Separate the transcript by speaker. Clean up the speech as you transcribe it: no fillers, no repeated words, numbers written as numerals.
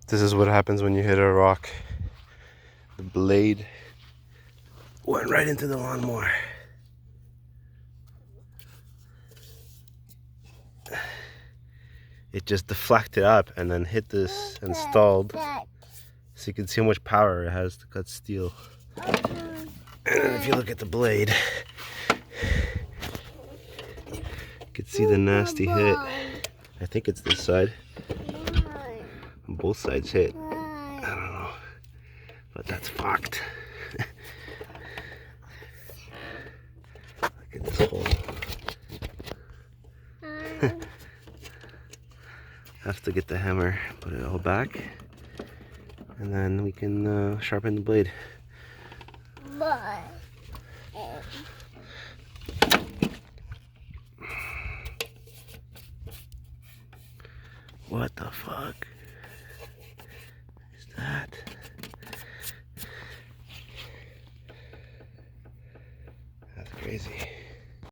Speaker 1: This is what happens when you hit a rock. The blade went right into the lawnmower. It just deflected up and then hit this and stalled. So you can see how much power it has to cut steel. And then if you look at the blade, you can see the nasty hit. I think it's this side. Both sides hit. I don't know. But that's fucked. Look at this hole. Have to get the hammer, put it all back, and then we can sharpen the blade. What the fuck is that? That's crazy.